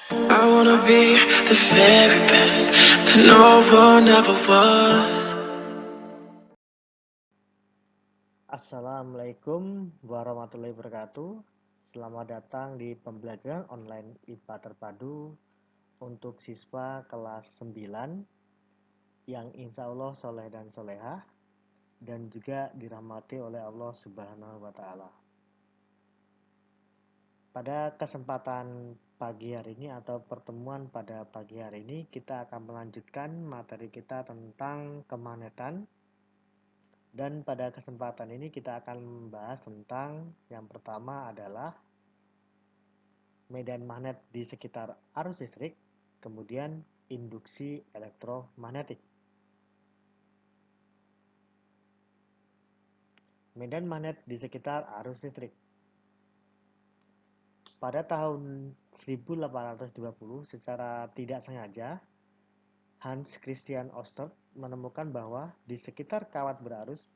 I wanna be the very best that no one ever was. Assalamualaikum warahmatullahi wabarakatuh. Selamat datang di pembelajaran online IPA terpadu untuk siswa kelas 9 yang insya Allah soleh dan solehah dan juga dirahmati oleh Allah Subhanahu wa Ta'ala. Pada kesempatan pagi hari ini atau pertemuan pada pagi hari ini, kita akan melanjutkan materi kita tentang kemagnetan. Dan pada kesempatan ini kita akan membahas tentang yang pertama adalah medan magnet di sekitar arus listrik, kemudian induksi elektromagnetik. Medan magnet di sekitar arus listrik. Pada tahun 1820, secara tidak sengaja, Hans Christian Ørsted menemukan bahwa di sekitar kawat berarus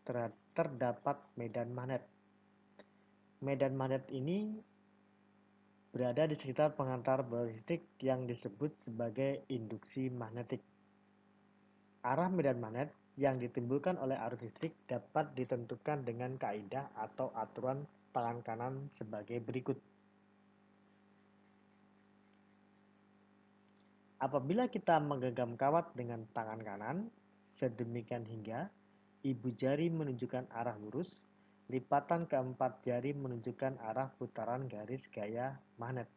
terdapat medan magnet. Medan magnet ini berada di sekitar pengantar balistik yang disebut sebagai induksi magnetik. Arah medan magnet yang ditimbulkan oleh arus listrik dapat ditentukan dengan kaidah atau aturan tangan kanan sebagai berikut. Apabila kita menggenggam kawat dengan tangan kanan, sedemikian hingga ibu jari menunjukkan arah lurus, lipatan keempat jari menunjukkan arah putaran garis gaya magnet.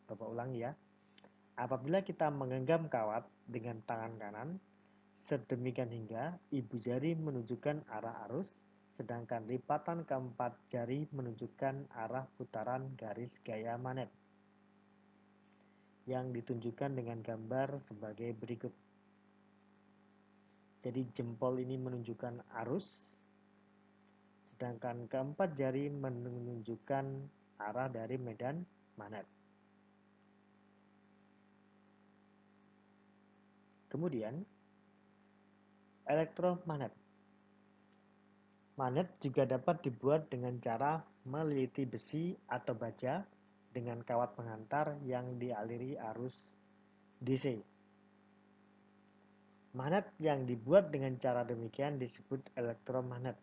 Bapak ulangi ya. Apabila kita menggenggam kawat dengan tangan kanan, sedemikian hingga ibu jari menunjukkan arah arus, sedangkan lipatan keempat jari menunjukkan arah putaran garis gaya magnet yang ditunjukkan dengan gambar sebagai berikut. Jadi jempol ini menunjukkan arus, sedangkan keempat jari menunjukkan arah dari medan magnet. Kemudian, elektromagnet. Magnet juga dapat dibuat dengan cara meliliti besi atau baja dengan kawat pengantar yang dialiri arus DC. Magnet yang dibuat dengan cara demikian disebut elektromagnet.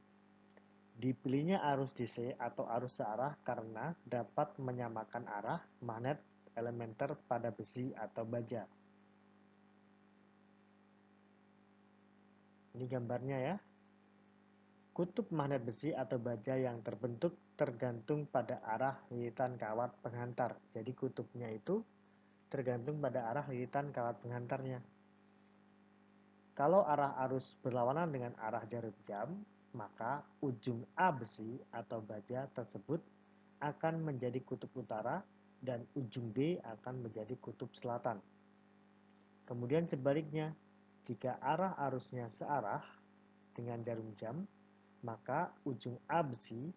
Dipilihnya arus DC atau arus searah karena dapat menyamakan arah magnet elementer pada besi atau baja. Ini gambarnya ya. Kutub magnet besi atau baja yang terbentuk tergantung pada arah lilitan kawat penghantar. Jadi kutubnya itu tergantung pada arah lilitan kawat penghantarnya. Kalau arah arus berlawanan dengan arah jarum jam, maka ujung A besi atau baja tersebut akan menjadi kutub utara dan ujung B akan menjadi kutub selatan. Kemudian sebaliknya, jika arah arusnya searah dengan jarum jam, maka ujung A besi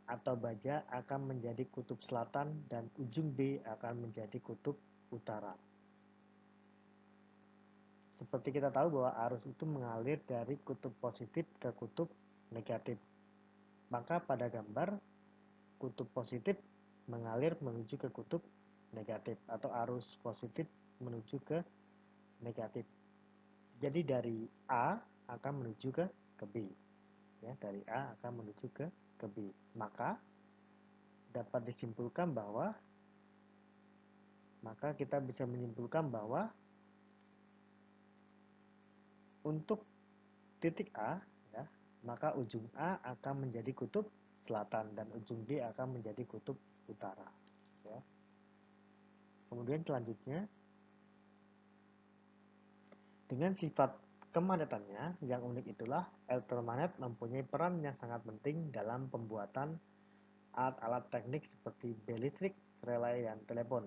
atau baja akan menjadi kutub selatan dan ujung B akan menjadi kutub utara. Seperti kita tahu bahwa arus itu mengalir dari kutub positif ke kutub negatif. Maka pada gambar, kutub positif mengalir menuju ke kutub negatif atau arus positif menuju ke negatif. Jadi dari A akan menuju ke B. Ya, dari A akan menuju ke B. Maka dapat disimpulkan bahwa kita bisa menyimpulkan bahwa untuk titik A ya, maka ujung A akan menjadi kutub selatan dan ujung B akan menjadi kutub utara ya. Kemudian selanjutnya, dengan sifat kemagnetannya yang unik itulah elektromagnet mempunyai peran yang sangat penting dalam pembuatan alat-alat teknik seperti bel listrik, relay, dan telepon,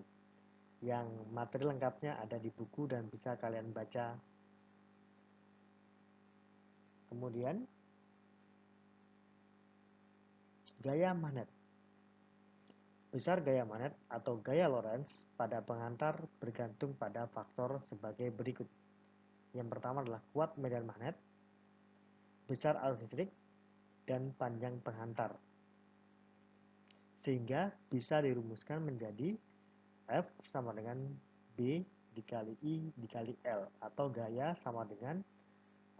yang materi lengkapnya ada di buku dan bisa kalian baca. Kemudian, gaya magnet. Besar gaya magnet atau gaya Lorentz pada penghantar bergantung pada faktor sebagai berikut. Yang pertama adalah kuat medan magnet, besar arus listrik, dan panjang penghantar. Sehingga bisa dirumuskan menjadi F sama dengan B dikali I dikali L, atau gaya sama dengan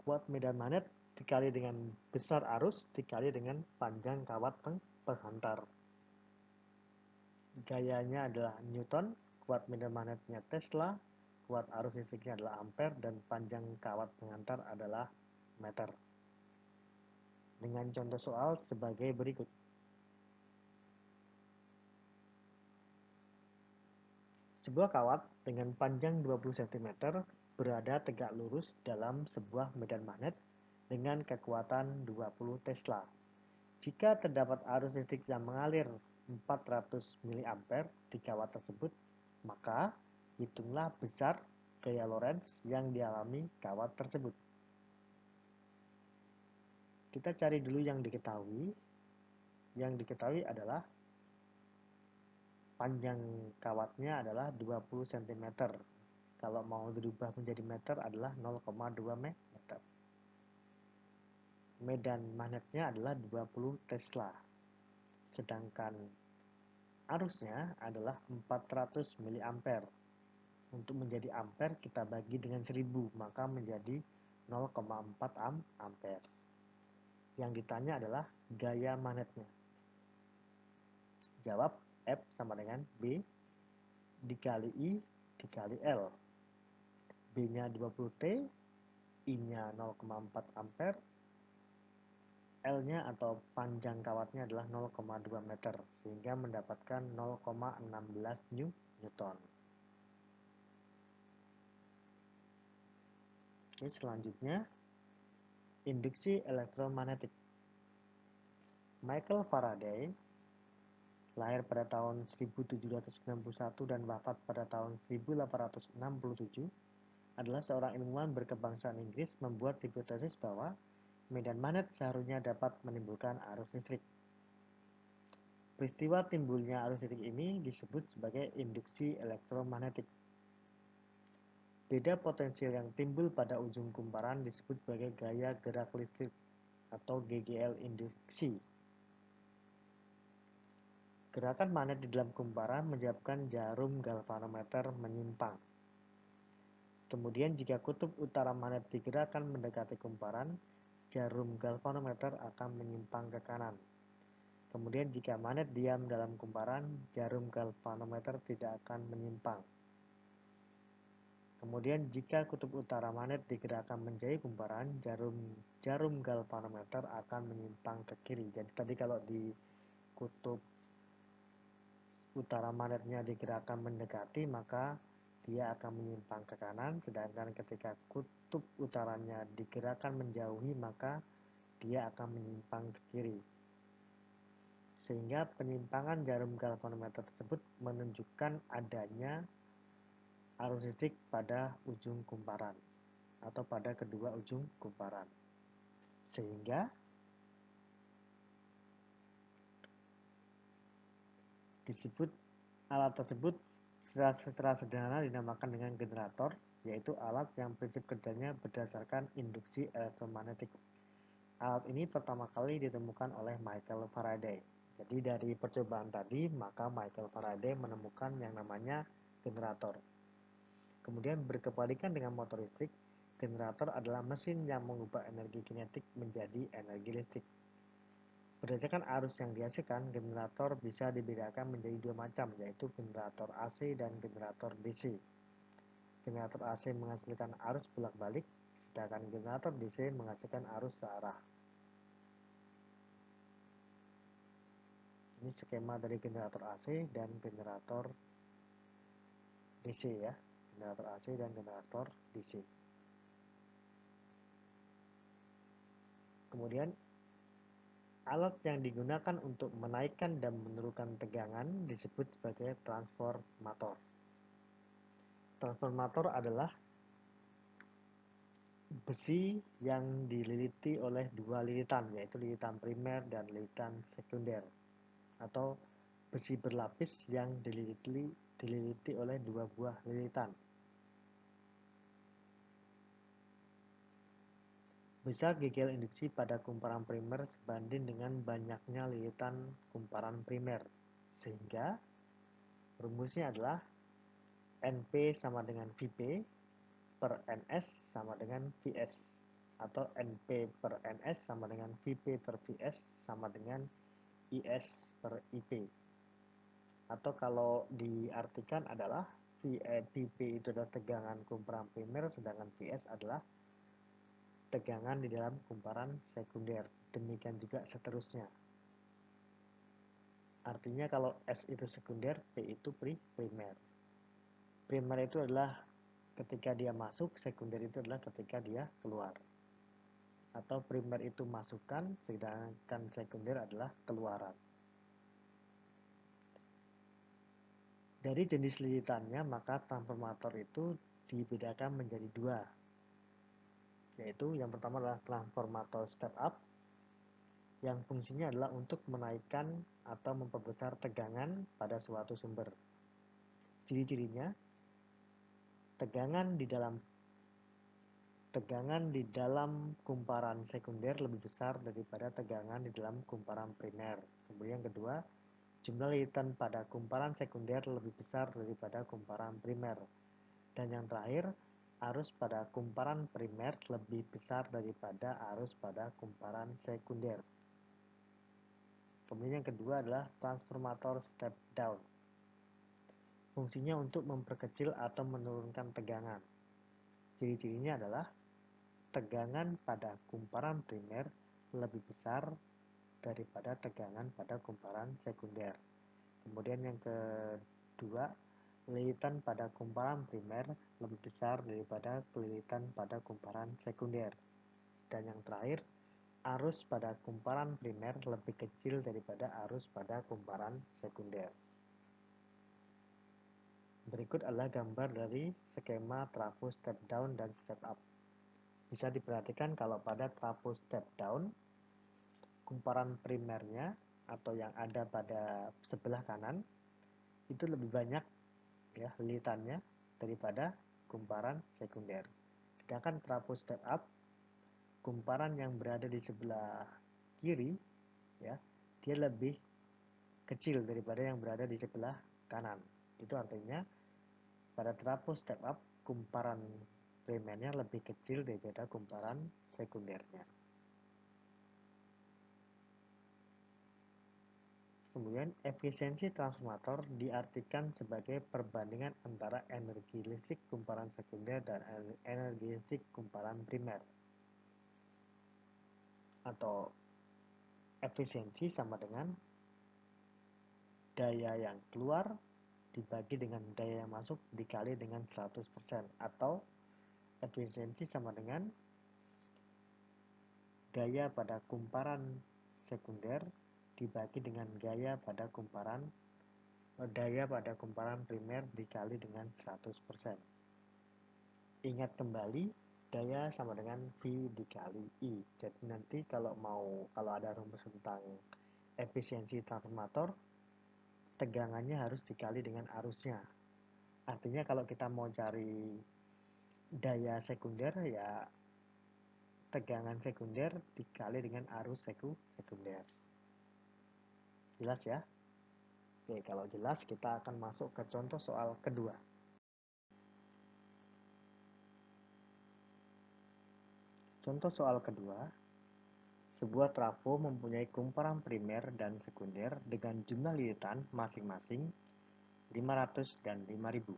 kuat medan magnet dikali dengan besar arus dikali dengan panjang kawat penghantar. Gayanya adalah Newton, kuat medan magnetnya Tesla, kuat arus listriknya adalah ampere, dan panjang kawat penghantar adalah meter. Dengan contoh soal sebagai berikut. Sebuah kawat dengan panjang 20 cm berada tegak lurus dalam sebuah medan magnet dengan kekuatan 20 Tesla. Jika terdapat arus listrik yang mengalir 400 mA di kawat tersebut, maka hitunglah besar gaya Lorentz yang dialami kawat tersebut. Kita cari dulu yang diketahui. Yang diketahui adalah panjang kawatnya adalah 20 cm. Kalau mau dirubah menjadi meter adalah 0,2 meter. Medan magnetnya adalah 20 Tesla. Sedangkan arusnya adalah 400 mA. Untuk menjadi ampere kita bagi dengan 1000, maka menjadi 0,4 ampere. Yang ditanya adalah gaya magnetnya. Jawab F sama dengan B dikali I dikali L. B-nya 20 T, I-nya 0,4 ampere, L-nya atau panjang kawatnya adalah 0,2 meter, sehingga mendapatkan 0,16 Newton. Oke, selanjutnya induksi elektromagnetik. Michael Faraday lahir pada tahun 1791 dan wafat pada tahun 1867, adalah seorang ilmuwan berkebangsaan Inggris membuat hipotesis bahwa medan magnet seharusnya dapat menimbulkan arus listrik. Peristiwa timbulnya arus listrik ini disebut sebagai induksi elektromagnetik. Beda potensial yang timbul pada ujung kumparan disebut sebagai gaya gerak listrik atau GGL induksi. Gerakan magnet di dalam kumparan menyebabkan jarum galvanometer menyimpang. Kemudian jika kutub utara magnet digerakkan mendekati kumparan, jarum galvanometer akan menyimpang ke kanan. Kemudian jika magnet diam dalam kumparan, jarum galvanometer tidak akan menyimpang. Kemudian jika kutub utara magnet digerakkan menjauhi kumparan, jarum galvanometer akan menyimpang ke kiri. Jadi tadi kalau di kutub utara magnetnya digerakkan mendekati, maka dia akan menyimpang ke kanan, sedangkan ketika kutub utaranya digerakkan menjauhi, maka dia akan menyimpang ke kiri. Sehingga penyimpangan jarum galvanometer tersebut menunjukkan adanya arus listrik pada ujung kumparan atau pada kedua ujung kumparan. Sehingga disebut alat tersebut secara sederhana dinamakan dengan generator, yaitu alat yang prinsip kerjanya berdasarkan induksi elektromagnetik. Alat ini pertama kali ditemukan oleh Michael Faraday. Jadi dari percobaan tadi, maka Michael Faraday menemukan yang namanya generator. Kemudian berkebalikan dengan motor listrik, generator adalah mesin yang mengubah energi kinetik menjadi energi listrik. Berdasarkan arus yang dihasilkan, generator bisa dibedakan menjadi dua macam, yaitu generator AC dan generator DC. Generator AC menghasilkan arus bolak-balik, sedangkan generator DC menghasilkan arus searah. Ini skema dari generator AC dan generator DC ya. Generator AC dan generator DC. Kemudian alat yang digunakan untuk menaikkan dan menurunkan tegangan disebut sebagai transformator. Transformator adalah besi yang dililiti oleh dua lilitan, yaitu lilitan primer dan lilitan sekunder, atau besi berlapis yang dililiti oleh dua buah lilitan. Besar GGL induksi pada kumparan primer sebanding dengan banyaknya lilitan kumparan primer, sehingga rumusnya adalah NP sama dengan VP per NS sama dengan VS, atau NP per NS sama dengan VP per VS sama dengan IS per IP. Atau kalau diartikan adalah VP itu adalah tegangan kumparan primer, sedangkan VS adalah tegangan di dalam kumparan sekunder. Demikian juga seterusnya. Artinya kalau S itu sekunder, P itu primer. Primer itu adalah ketika dia masuk, sekunder itu adalah ketika dia keluar. Atau primer itu masukan, sedangkan sekunder adalah keluaran. Dari jenis lilitannya, maka transformator itu dibedakan menjadi dua, yaitu yang pertama adalah transformator step up, yang fungsinya adalah untuk menaikkan atau memperbesar tegangan pada suatu sumber. Ciri-cirinya, tegangan di dalam kumparan sekunder lebih besar daripada tegangan di dalam kumparan primer. Kemudian yang kedua, jumlah lilitan pada kumparan sekunder lebih besar daripada kumparan primer. Dan yang terakhir, arus pada kumparan primer lebih besar daripada arus pada kumparan sekunder. Kemudian yang kedua adalah transformator step down. Fungsinya untuk memperkecil atau menurunkan tegangan. Ciri-cirinya adalah tegangan pada kumparan primer lebih besar daripada tegangan pada kumparan sekunder. Kemudian yang kedua, lilitan pada kumparan primer lebih besar daripada lilitan pada kumparan sekunder. Dan yang terakhir, arus pada kumparan primer lebih kecil daripada arus pada kumparan sekunder. Berikut adalah gambar dari skema trafo step down dan step up. Bisa diperhatikan kalau pada trafo step down, kumparan primernya atau yang ada pada sebelah kanan itu lebih banyak ya lilitannya daripada kumparan sekunder. Sedangkan trafo step up, kumparan yang berada di sebelah kiri ya, dia lebih kecil daripada yang berada di sebelah kanan. Itu artinya pada trafo step up, kumparan primernya lebih kecil daripada kumparan sekundernya. Kemudian, efisiensi transformator diartikan sebagai perbandingan antara energi listrik kumparan sekunder dan energi listrik kumparan primer. Atau efisiensi sama dengan daya yang keluar dibagi dengan daya yang masuk dikali dengan 100%, atau efisiensi sama dengan gaya pada kumparan sekunder dibagi dengan daya pada kumparan primer dikali dengan 100%. Ingat kembali, daya sama dengan V dikali I. Jadi nanti kalau ada rumus tentang efisiensi transformator, tegangannya harus dikali dengan arusnya. Artinya kalau kita mau cari daya sekunder, ya tegangan sekunder dikali dengan arus sekunder. Jelas ya? Oke, kalau jelas kita akan masuk ke contoh soal kedua. Contoh soal kedua, sebuah trafo mempunyai kumparan primer dan sekunder dengan jumlah lilitan masing-masing 500 dan 5000.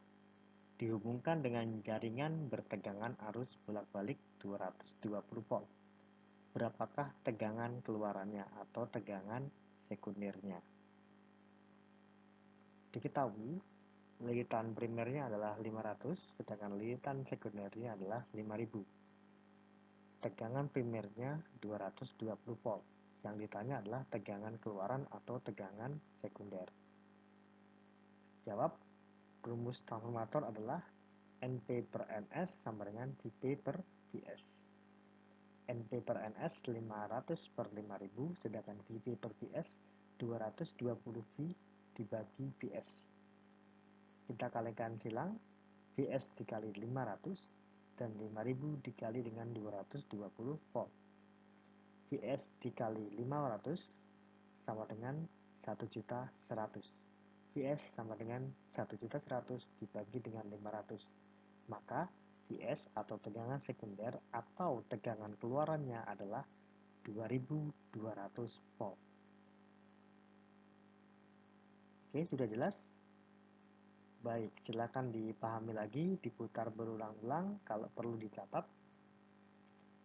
Dihubungkan dengan jaringan bertegangan arus bolak-balik 220 volt. Berapakah tegangan keluarannya atau tegangan sekundernya? Diketahui, lilitan primernya adalah 500, sedangkan lilitan sekundernya adalah 5000. Tegangan primernya 220 volt. Yang ditanya adalah tegangan keluaran atau tegangan sekunder. Jawab, rumus transformator adalah NP per NS sama dengan VP per VS. NP per NS 500 per 5000, sedangkan VP per VS 220 V dibagi VS. Kita kalikan silang, VS dikali 500 dan 5000 dikali dengan 220 volt. VS dikali 500 sama dengan 1.100.000. Vs sama dengan 1.100 dibagi dengan 500. Maka Vs atau tegangan sekunder atau tegangan keluarannya adalah 2200 volt. Oke, sudah jelas? Baik, silakan dipahami lagi, diputar berulang-ulang kalau perlu dicatat.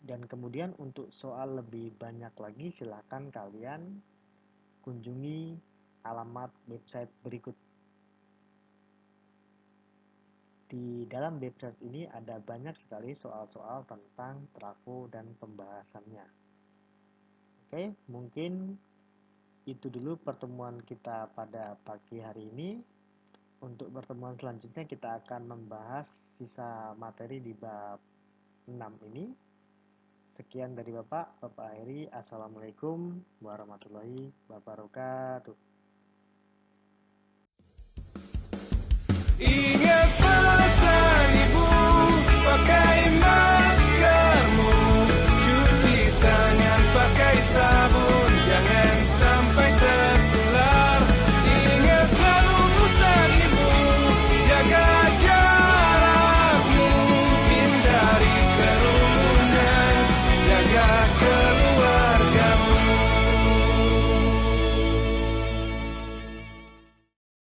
Dan kemudian untuk soal lebih banyak lagi silakan kalian kunjungi alamat website berikut. Di dalam website ini ada banyak sekali soal-soal tentang trafo dan pembahasannya. Oke, mungkin itu dulu pertemuan kita pada pagi hari ini. Untuk pertemuan selanjutnya kita akan membahas sisa materi di bab 6 ini. Sekian dari Bapak Heri. Assalamualaikum warahmatullahi wabarakatuh. Ingat